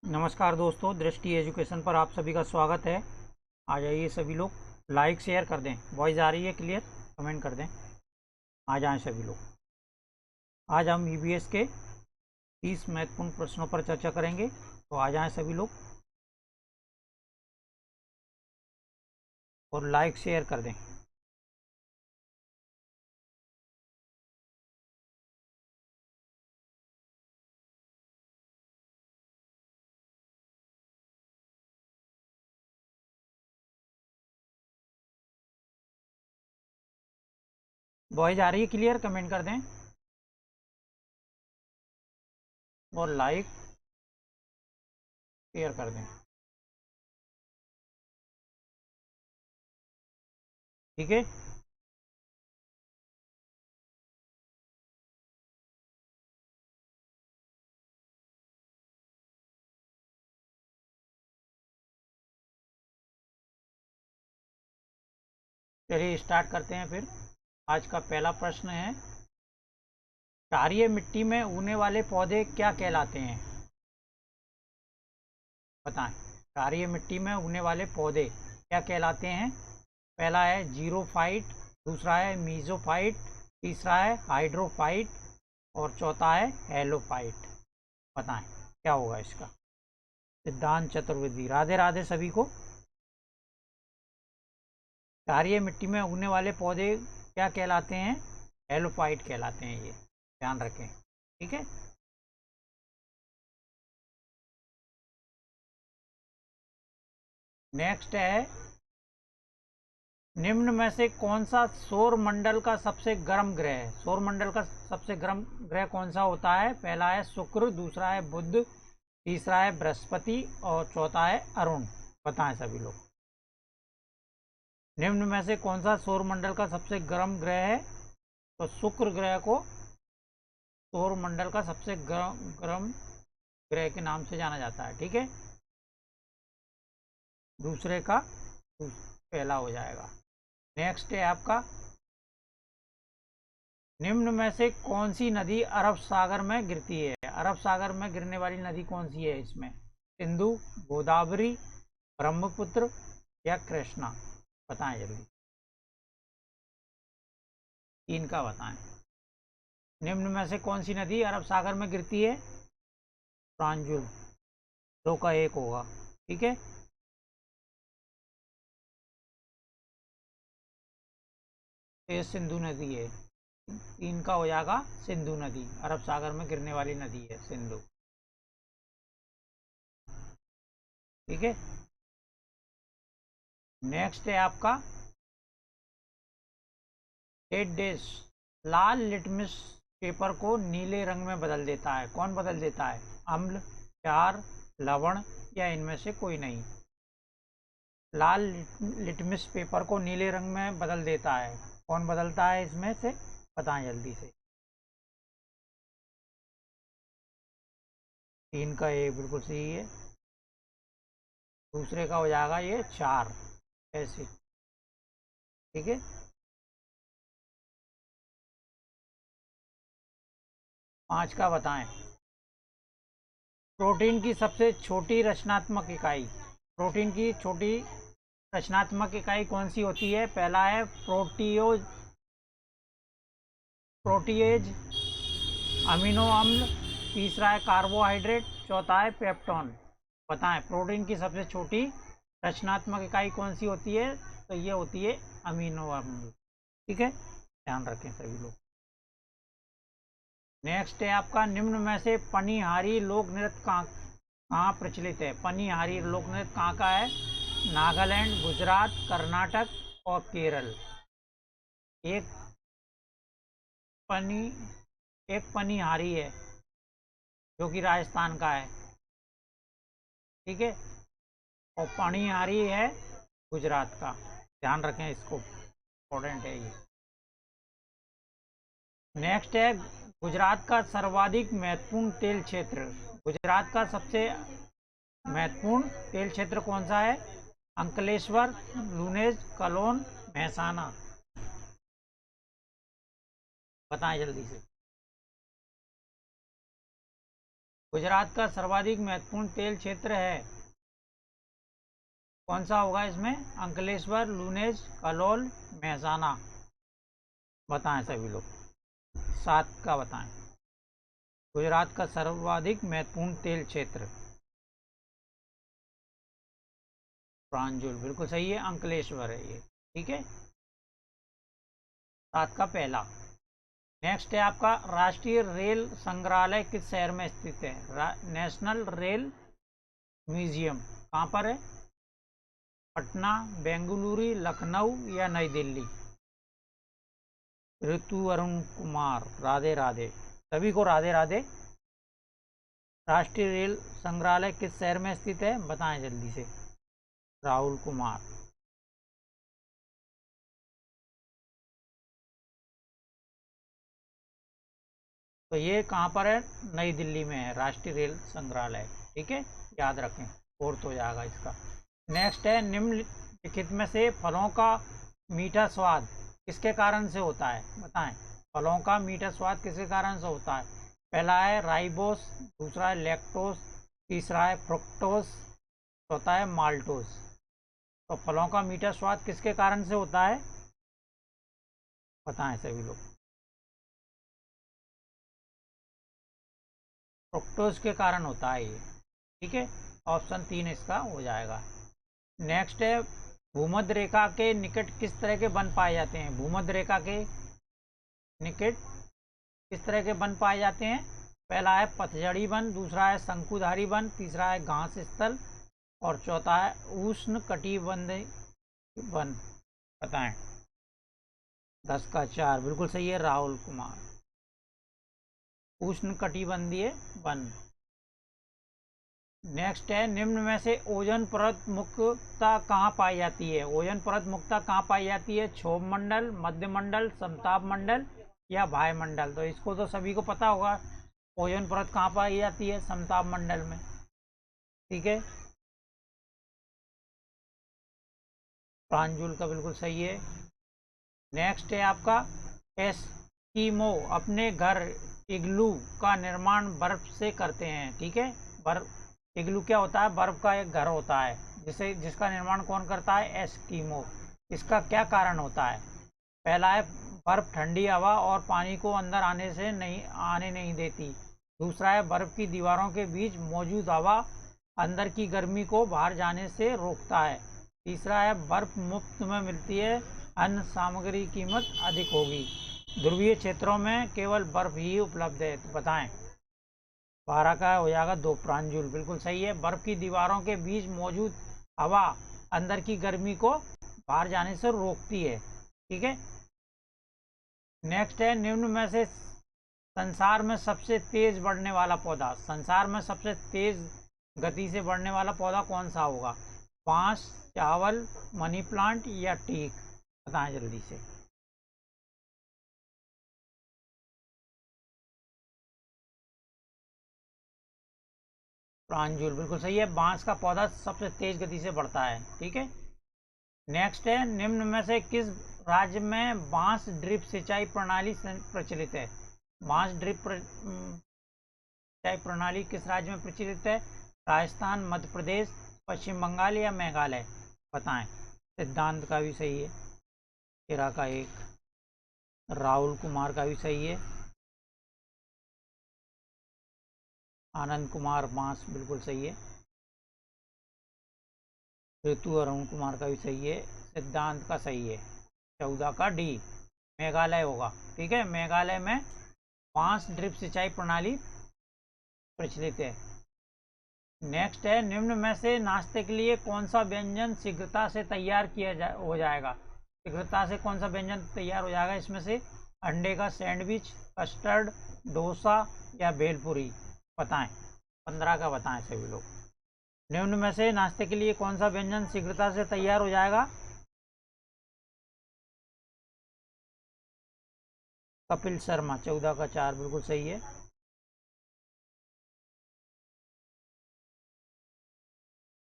नमस्कार दोस्तों, दृष्टि एजुकेशन पर आप सभी का स्वागत है। आ जाइए सभी लोग, लाइक शेयर कर दें। वॉइस आ रही है क्लियर? कमेंट कर दें। आ जाएं सभी लोग। आज हम ईवीएस के 30 महत्वपूर्ण प्रश्नों पर चर्चा करेंगे, तो आ जाएं सभी लोग और लाइक शेयर कर दें। वॉइस आ रही है क्लियर? कमेंट कर दें और लाइक शेयर कर दें। ठीक है, चलिए स्टार्ट करते हैं फिर। आज का पहला प्रश्न है, क्षारीय मिट्टी में उगने वाले पौधे क्या कहलाते हैं? बताएं। क्षारीय मिट्टी में उगने वाले पौधे क्या कहलाते हैं? पहला है जीरोफाइट, दूसरा है मीजोफाइट, तीसरा है हाइड्रोफाइट और चौथा है हेलोफाइट। बताएं क्या होगा इसका? सिद्धांत चतुर्वेदी। राधे राधे सभी को। क्षारीय मिट्टी में उगने वाले पौधे क्या कहलाते हैं? हेलोफाइट कहलाते हैं, ये ध्यान रखें। ठीक है, नेक्स्ट है, निम्न में से कौन सा सौर मंडल का सबसे गर्म ग्रह है? सौर मंडल का सबसे गर्म ग्रह कौन सा होता है? पहला है शुक्र, दूसरा है बुध, तीसरा है बृहस्पति और चौथा है अरुण। बताएं सभी लोग। निम्न में से कौन सा सौर मंडल का सबसे गर्म ग्रह है? तो शुक्र ग्रह को सौर मंडल का सबसे गर्म ग्रह के नाम से जाना जाता है। ठीक है, दूसरे का पहला हो जाएगा। नेक्स्ट है आपका, निम्न में से कौन सी नदी अरब सागर में गिरती है? अरब सागर में गिरने वाली नदी कौन सी है इसमें? सिंधु, गोदावरी, ब्रह्मपुत्र या कृष्णा? बताएं जल्दी, तीन का बताएं। निम्न में से कौन सी नदी अरब सागर में गिरती है? प्रांजुल, दो का एक होगा। ठीक है, ये सिंधु नदी है। तीन का हो जाएगा सिंधु नदी, अरब सागर में गिरने वाली नदी है सिंधु। ठीक है, नेक्स्ट है आपका, डेड डेश लाल लिटमस पेपर को नीले रंग में बदल देता है। कौन बदल देता है? अम्ल, क्षार, लवण या इनमें से कोई नहीं? लाल लिटमस पेपर को नीले रंग में बदल देता है, कौन बदलता है इसमें से? बताएं जल्दी से। तीन का ए बिल्कुल सही है। दूसरे का हो जाएगा ये क्षार, एसिड। ठीक है, पांच का बताएं। प्रोटीन की सबसे छोटी रचनात्मक इकाई, प्रोटीन की छोटी रचनात्मक इकाई कौन सी होती है? पहला है प्रोटीएज, अमीनो अम्ल, तीसरा है कार्बोहाइड्रेट, चौथा है पेप्टोन। बताएं प्रोटीन की सबसे छोटी रचनात्मक इकाई कौन सी होती है? तो ये होती है अमीनो अम्ल। ठीक है, ध्यान रखें सभी लोग। नेक्स्ट है आपका, निम्न में से पनिहारी लोक नृत्य कहाँ प्रचलित है? पनिहारी लोक नृत्य कहाँ का है? नागालैंड, गुजरात, कर्नाटक और केरल। एक पनी एक पनिहारी है जो कि राजस्थान का है। ठीक है, और पनिहारी है गुजरात का। ध्यान रखें इसको, इम्पोर्टेंट है ये। नेक्स्ट है, गुजरात का सर्वाधिक महत्वपूर्ण तेल क्षेत्र, गुजरात का सबसे महत्वपूर्ण तेल क्षेत्र कौन सा है? अंकलेश्वर, लूनेज, कलोन, महसाना। बताएं जल्दी से। गुजरात का सर्वाधिक महत्वपूर्ण तेल क्षेत्र है, कौन सा होगा इसमें? अंकलेश्वर, लूनेज, कलोल, महसाना। बताएं सभी लोग, 7 का बताएं। गुजरात का सर्वाधिक महत्वपूर्ण तेल क्षेत्र, प्रांजल बिल्कुल सही है, अंकलेश्वर है ये। ठीक है, 7 का पहला। नेक्स्ट है आपका, राष्ट्रीय रेल संग्रहालय किस शहर में स्थित है? नेशनल रेल म्यूजियम कहाँ पर है? पटना, बेंगलुरु, लखनऊ या नई दिल्ली? ऋतु अरुण कुमार, राधे राधे, सभी को राधे राधे। राष्ट्रीय रेल संग्रहालय किस शहर में स्थित है? बताएं जल्दी से। राहुल कुमार, तो ये कहाँ पर है? नई दिल्ली में है राष्ट्रीय रेल संग्रहालय। ठीक है, याद रखें, फोर्थ हो जाएगा इसका। नेक्स्ट है, निम्नलिखित में से फलों का मीठा स्वाद किसके कारण से होता है? बताएं, फलों का मीठा स्वाद किसके कारण से होता है? पहला है राइबोस, दूसरा है लैक्टोस, तीसरा है फ्रुक्टोस, चौथा है माल्टोस। तो फलों का मीठा स्वाद किसके कारण से होता है? बताएं सभी लोग। फ्रुक्टोज के कारण होता है ये। ठीक है, ऑप्शन 3 इसका हो जाएगा। नेक्स्ट है, भूमध्य रेखा के निकट किस तरह के वन पाए जाते हैं? भूमध्य रेखा के निकट किस तरह के वन पाए जाते हैं? पहला है पतझड़ी वन, दूसरा है शंकुधारी वन, तीसरा है घास स्थल और चौथा है उष्ण कटिबंधीय वन। बताएं। 10 का 4 बिल्कुल सही है, राहुल कुमार, उष्ण कटिबंधीय वन। नेक्स्ट है, निम्न में से ओजोन परत मुक्तता कहाँ पाई जाती है? ओजोन परत मुक्तता कहाँ पाई जाती है? क्षोभ मंडल, मध्य मंडल, समताप मंडल या वायुमंडल? तो इसको तो सभी को पता होगा, ओजोन परत कहाँ पाई जाती है? समताप मंडल में। ठीक है, प्रांजुल का बिल्कुल सही है। नेक्स्ट है आपका, एस्कीमो अपने घर इग्लू का निर्माण बर्फ से करते हैं। ठीक है, बर्फ, इग्लू क्या होता है? बर्फ का एक घर होता है जिसका निर्माण कौन करता है? एस्कीमो। इसका क्या कारण होता है? पहला है, बर्फ ठंडी हवा और पानी को अंदर आने नहीं देती। दूसरा है, बर्फ की दीवारों के बीच मौजूद हवा अंदर की गर्मी को बाहर जाने से रोकता है। तीसरा है, बर्फ मुफ्त में मिलती है, अन्य सामग्री की कीमत अधिक होगी। ध्रुवीय क्षेत्रों में केवल बर्फ ही उपलब्ध है। तो बताएं। 12 का हो जाएगा 2, प्रांजुल बिल्कुल सही है, बर्फ की दीवारों के बीच मौजूद हवा अंदर की गर्मी को बाहर जाने से रोकती है। ठीक है, नेक्स्ट है, निम्न में से संसार में सबसे तेज बढ़ने वाला पौधा, संसार में सबसे तेज गति से बढ़ने वाला पौधा कौन सा होगा? बांस, चावल, मनी प्लांट या टीक? बताएं जल्दी से। प्रांजुल बिल्कुल सही है, बांस का पौधा सबसे तेज गति से बढ़ता है। ठीक है, नेक्स्ट है, निम्न में से किस राज्य में बांस ड्रिप सिंचाई प्रणाली प्रचलित है? बांस ड्रिप सिंचाई प्रणाली किस राज्य में प्रचलित है? राजस्थान, मध्य प्रदेश, पश्चिम बंगाल या मेघालय? बताएं। सिद्धांत का भी सही है, 13 का 1, राहुल कुमार का भी सही है, आनंद कुमार, बांस बिल्कुल सही है, ऋतु अरुण कुमार का भी सही है, सिद्धांत का सही है, 14 का डी, मेघालय होगा। ठीक है, मेघालय में बांस ड्रिप सिंचाई प्रणाली प्रचलित है। नेक्स्ट है, निम्न में से नाश्ते के लिए कौन सा व्यंजन शीघ्रता से तैयार हो जाएगा? शीघ्रता से कौन सा व्यंजन तैयार हो जाएगा? इसमें से अंडे का सैंडविच, कस्टर्ड, डोसा या भेलपुरी? बताएं। 15 का बताएं सभी लोग। निम्न में से नाश्ते के लिए कौन सा व्यंजन शीघ्रता से तैयार हो जाएगा? कपिल शर्मा, 14 का 4 बिल्कुल सही है,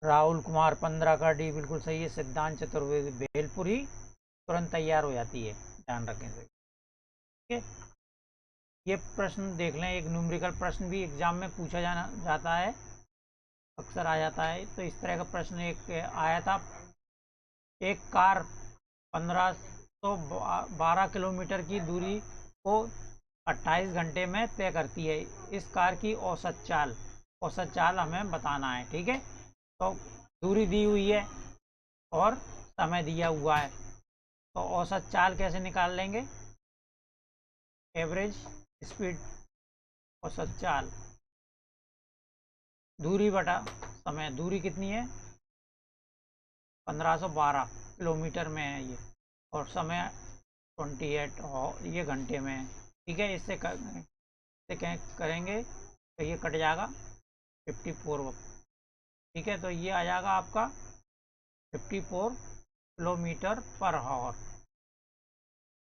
राहुल कुमार 15 का डी बिल्कुल सही है, सिद्धांत चतुर्वेदी, भेलपुरी तुरंत तैयार हो जाती है, ध्यान रखें सही। ठीक है, ये प्रश्न देख लें, एक न्यूमेरिकल प्रश्न भी एग्जाम में पूछा जाता है, अक्सर आ जाता है। तो इस तरह का प्रश्न एक आया था। एक कार 1512 किलोमीटर की दूरी को 28 घंटे में तय करती है। इस कार की औसत चाल हमें बताना है। ठीक है, तो दूरी दी हुई है और समय दिया हुआ है, तो औसत चाल कैसे निकाल लेंगे? एवरेज स्पीड, औसत चाल, दूरी बटा समय। दूरी कितनी है? 1512 किलोमीटर में है ये, और समय 28 और ये घंटे में है। ठीक है, इससे करेंगे तो ये कट जाएगा 54। ठीक है, तो ये आ जाएगा आपका 54 किलोमीटर पर आवर।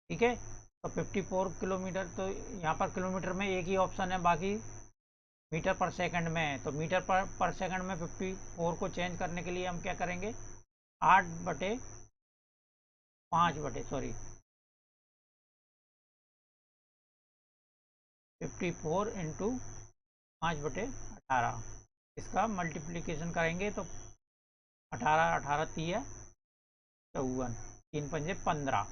ठीक है, तो 54 किलोमीटर, तो यहाँ पर किलोमीटर में एक ही ऑप्शन है, बाकी मीटर पर सेकंड में है। तो मीटर पर सेकंड में 54 को चेंज करने के लिए हम क्या करेंगे? 54 इंटू 5/18, इसका मल्टीप्लिकेशन करेंगे तो 18 3 54, 3 पंजे 15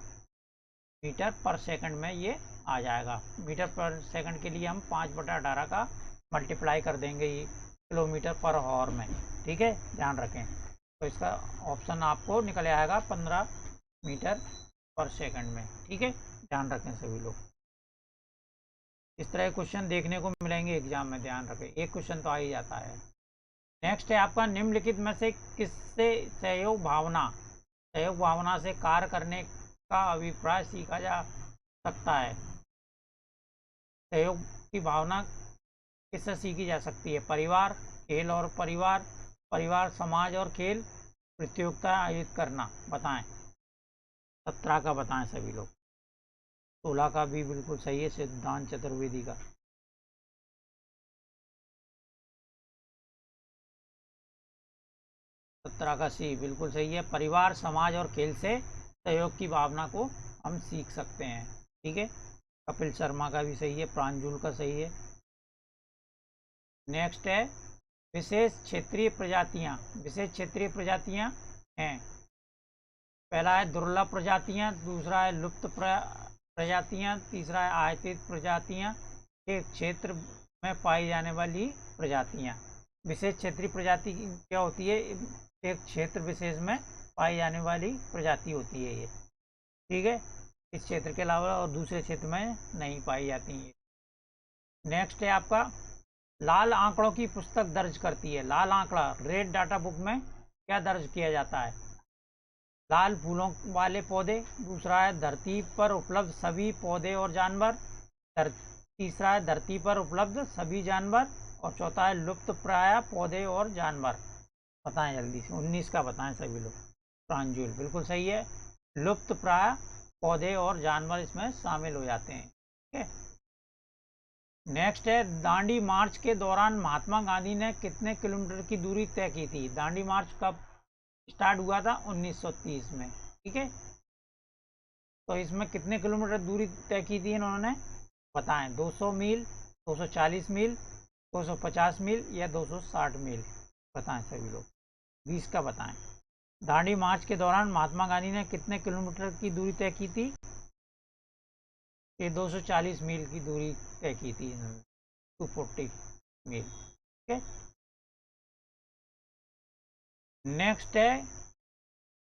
मीटर पर सेकंड में ये आ जाएगा। मीटर पर सेकंड के लिए हम 5/18 का मल्टीप्लाई कर देंगे ये किलोमीटर पर आवर में। ठीक है, ध्यान रखें। तो इसका ऑप्शन आपको निकल आएगा 15 मीटर पर सेकंड में। ठीक है, ध्यान रखें सभी लोग। इस तरह क्वेश्चन देखने को मिलेंगे एग्जाम में, ध्यान रखें, एक क्वेश्चन तो आ ही जाता है। नेक्स्ट है आपका, निम्नलिखित में से किससे सहयोग भावना से कार्य करने का अभिप्राय सीखा जा सकता है? सहयोग की भावना किससे सीखी जा सकती है? परिवार, खेल और परिवार, समाज और खेल, प्रतियोगिता आयोजित करना। बताएं, 17 का बताएं सभी लोग। 16 का भी बिल्कुल सही है, सिद्धांत चतुर्वेदी का। सत्रह का सी बिल्कुल सही है। परिवार, समाज और खेल से सहयोग की भावना को हम सीख सकते हैं। ठीक है, कपिल शर्मा का भी सही है, प्रांजूल का सही है। नेक्स्ट है, विशेष क्षेत्रीय प्रजातियां हैं। पहला है दुर्लभ प्रजातियां, दूसरा है लुप्त प्रजातियां, तीसरा है आयतित प्रजातियां, एक क्षेत्र में पाई जाने वाली प्रजातियां। विशेष क्षेत्रीय प्रजाति क्या होती है? एक क्षेत्र विशेष में पाई जाने वाली प्रजाति होती है ये। ठीक है, इस क्षेत्र के अलावा और दूसरे क्षेत्र में नहीं पाई जाती है। नेक्स्ट है आपका, लाल आंकड़ों की पुस्तक दर्ज करती है। लाल आंकड़ा, रेड डाटा बुक में क्या दर्ज किया जाता है? लाल फूलों वाले पौधे, दूसरा है धरती पर उपलब्ध सभी पौधे और जानवर, तीसरा है धरती पर उपलब्ध सभी जानवर, और चौथा है लुप्त प्राय पौधे और जानवर। बताएं जल्दी से, 19 का बताएं सभी लोग। प्रांजूल बिल्कुल सही है, लुप्त प्राय पौधे और जानवर इसमें शामिल हो जाते हैं। ठीक है, नेक्स्ट है, दांडी मार्च के दौरान महात्मा गांधी ने कितने किलोमीटर की दूरी तय की थी? दांडी मार्च कब स्टार्ट हुआ था? 1930 में। ठीक है, तो इसमें कितने किलोमीटर दूरी तय की थी इन्होंने? बताएं, 200 मील, 240 मील, 250 मील या 260 मील? बताएं सभी लोग, 20 का बताएं। दांडी मार्च के दौरान महात्मा गांधी ने कितने किलोमीटर की दूरी तय की थी? ये 240 मील की दूरी तय की थी इन्होंने, 240 मील। ठीक है, नेक्स्ट है,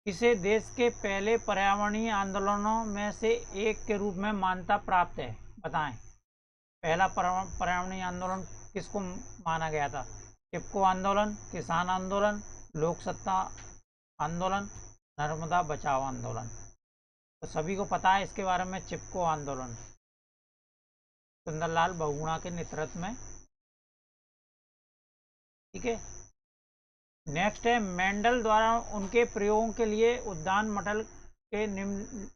किसे देश के पहले पर्यावरणीय आंदोलनों में से एक के रूप में मान्यता प्राप्त है? बताएं, पहला पर्यावरणीय आंदोलन किसको माना गया था? चिपको आंदोलन, किसान आंदोलन, लोक सत्ता आंदोलन, नर्मदा बचाओ आंदोलन। तो सभी को पता है इसके बारे में, चिपको आंदोलन, सुंदरलाल बहुगुणा के नेतृत्व में। ठीक है, नेक्स्ट है, मेंडल द्वारा उनके प्रयोगों के लिए उद्यान मॉडल के निम्न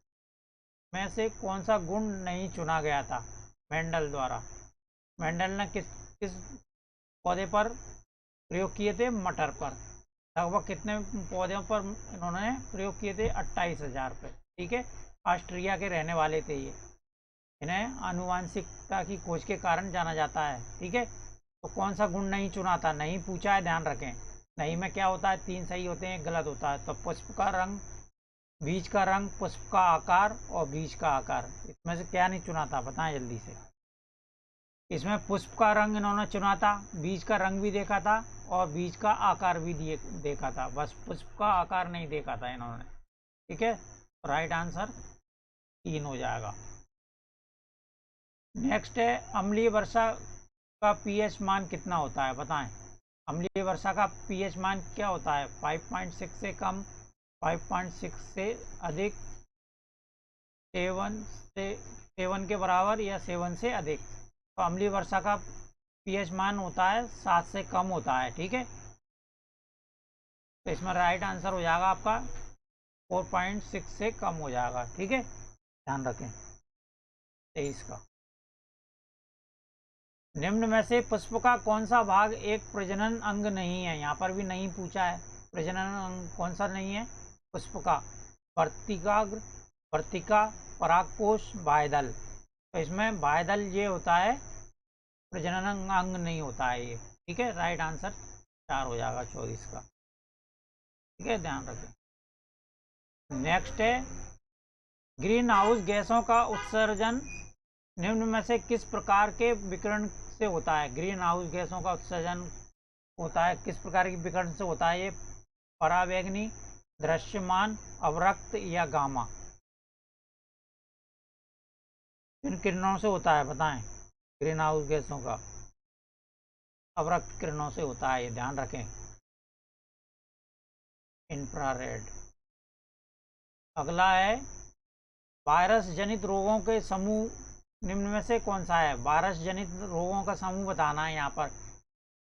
में से कौन सा गुण नहीं चुना गया था? मेंडल द्वारा, मेंडल ने किस पौधे पर प्रयोग किए थे? मटर पर। लगभग कितने पौधों पर इन्होंने प्रयोग किए थे? 28,000 पे। ठीक है, ऑस्ट्रिया के रहने वाले थे ये। इन्हें आनुवांशिकता की खोज के कारण जाना जाता है। ठीक है, तो कौन सा गुण नहीं चुना था, नहीं पूछा है, ध्यान रखें। नहीं में क्या होता है, 3 सही होते हैं, 1 गलत होता है। तो पुष्प का रंग, बीज का रंग, पुष्प का आकार और बीज का आकार, इसमें से क्या नहीं चुना था, बताएं जल्दी से। इसमें पुष्प का रंग इन्होंने चुना था, बीज का रंग भी देखा था और बीज का आकार भी देखा था, बस पुष्प का आकार नहीं देखा था इन्होंने। ठीक है, तो राइट आंसर 3 हो जाएगा। नेक्स्ट है, अम्लीय वर्षा का पीएच मान कितना होता है, बताएं। अम्लीय वर्षा का पीएच मान क्या होता है, 5.6 से कम, 5.6 से अधिक, 7 के बराबर या 7 से अधिक। तो अम्लीय वर्षा का पीएच मान होता है 7 से कम होता है। ठीक है, तो इसमें राइट आंसर हो जाएगा आपका 4.6 से कम हो जाएगा। ठीक है, ध्यान रखें। 23 का, निम्न में से पुष्प का कौन सा भाग एक प्रजनन अंग नहीं है, यहाँ पर भी नहीं पूछा है, प्रजनन अंग कौन सा नहीं है पुष्प का, वर्तिकाग्र, वर्तिका, परागकोश, बाह्यदल। तो इसमें बाह्यदल ये होता है, प्रजनन अंग नहीं होता है ये। ठीक है, राइट आंसर 4 हो जाएगा 24 का। ठीक है, ध्यान रखें। नेक्स्ट है, ग्रीन हाउस गैसों का उत्सर्जन निम्न में से किस प्रकार के विकिरण से होता है। ग्रीन हाउस गैसों का उत्सर्जन होता है किस प्रकार के विकिरण से होता है, ये पराबैंगनी, दृश्यमान, अवरक्त या गामा, इन किरणों से होता है, बताएं। ग्रीन हाउस गैसों का अवरक्त किरणों से होता है, ये ध्यान रखें। इंफ्रारेड। अगला है, वायरस जनित रोगों के समूह निम्न में से कौन सा है। वायरस जनित रोगों का समूह बताना है यहाँ पर,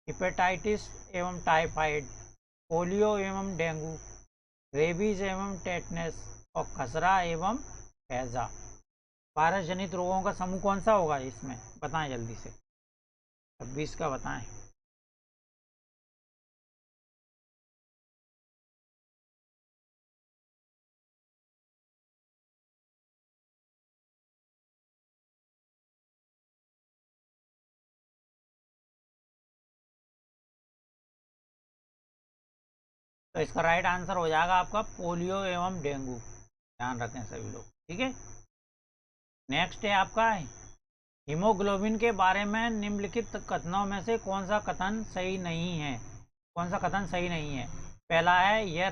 हेपेटाइटिस एवं टाइफाइड, पोलियो एवं डेंगू, रेबीज एवं टेटनस और खसरा एवं हैजा। वायरस जनित रोगों का समूह कौन सा होगा इसमें, बताएं जल्दी से। 26 का बताएं। तो इसका राइट आंसर हो जाएगा आपका पोलियो एवं डेंगू, ध्यान रखें सभी लोग। ठीक है, नेक्स्ट है आपका, हीमोग्लोबिन के बारे में निम्नलिखित कथनों में से कौन सा कथन सही नहीं है, कौन सा कथन सही नहीं है। पहला है, यह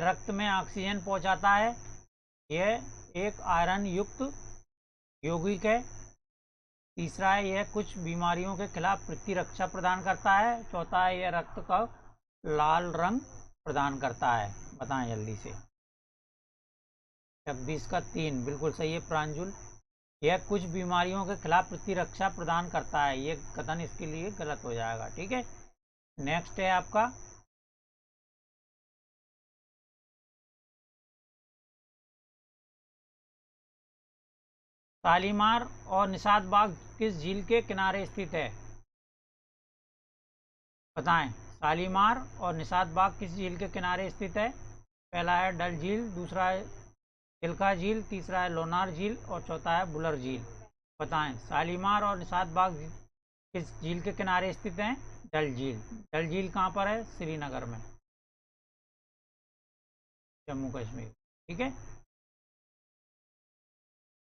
रक्त में ऑक्सीजन पहुंचाता है, यह एक आयरन युक्त यौगिक है। तीसरा है, यह कुछ बीमारियों के खिलाफ प्रतिरक्षा प्रदान करता है। चौथा है, यह रक्त का लाल रंग प्रदान करता है, बताएं जल्दी से। 26 का 3 बिल्कुल सही है प्रांजुल, यह कुछ बीमारियों के खिलाफ प्रतिरक्षा प्रदान करता है, ये कथन इसके लिए गलत हो जाएगा। ठीक है, नेक्स्ट है आपका, शालीमार और निषाद बाग किस झील के किनारे स्थित है, बताएं। शालीमार और निषाद बाग किस झील के किनारे स्थित है। पहला है डल झील, दूसरा है चिल्का झील, तीसरा है लोनार झील और चौथा है बुलर झील। बताएं, शालीमार और निषाद बाग किस झील के किनारे स्थित हैं। डल झील। डल झील कहाँ पर है, श्रीनगर में, जम्मू कश्मीर। ठीक है,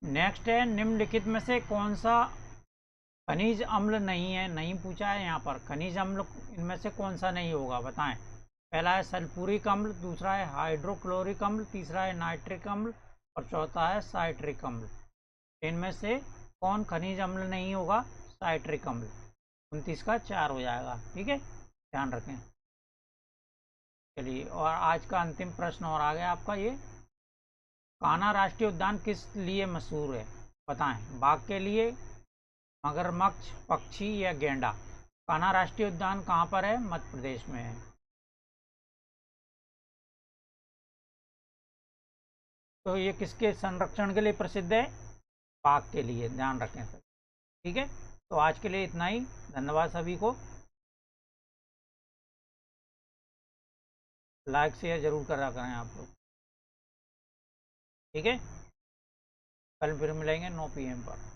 नेक्स्ट है, निम्नलिखित में से कौन सा खनिज अम्ल नहीं है, नहीं पूछा है यहाँ पर, खनिज अम्ल इनमें से कौन सा नहीं होगा, बताएं। पहला है सल्फ्यूरिक अम्ल, दूसरा है हाइड्रोक्लोरिक अम्ल, तीसरा है नाइट्रिक अम्ल और चौथा है साइट्रिक अम्ल। इनमें से कौन खनिज अम्ल नहीं होगा, साइट्रिक अम्ल। 29 का 4 हो जाएगा। ठीक है, ध्यान रखें। चलिए, और आज का अंतिम प्रश्न और आ गया आपका, ये कान्हा राष्ट्रीय उद्यान किस लिए मशहूर है, बताएं। बाघ के लिए, मगरमच्छ, पक्षी या गेंडा। कान्हा राष्ट्रीय उद्यान कहाँ पर है, मध्य प्रदेश में है। तो ये किसके संरक्षण के लिए प्रसिद्ध है, बाघ के लिए, ध्यान रखें सर। ठीक है, तो आज के लिए इतना ही, धन्यवाद सभी को। लाइक शेयर जरूर करा करें आप लोग। ठीक है। कल फिर मिलेंगे 9 PM पर।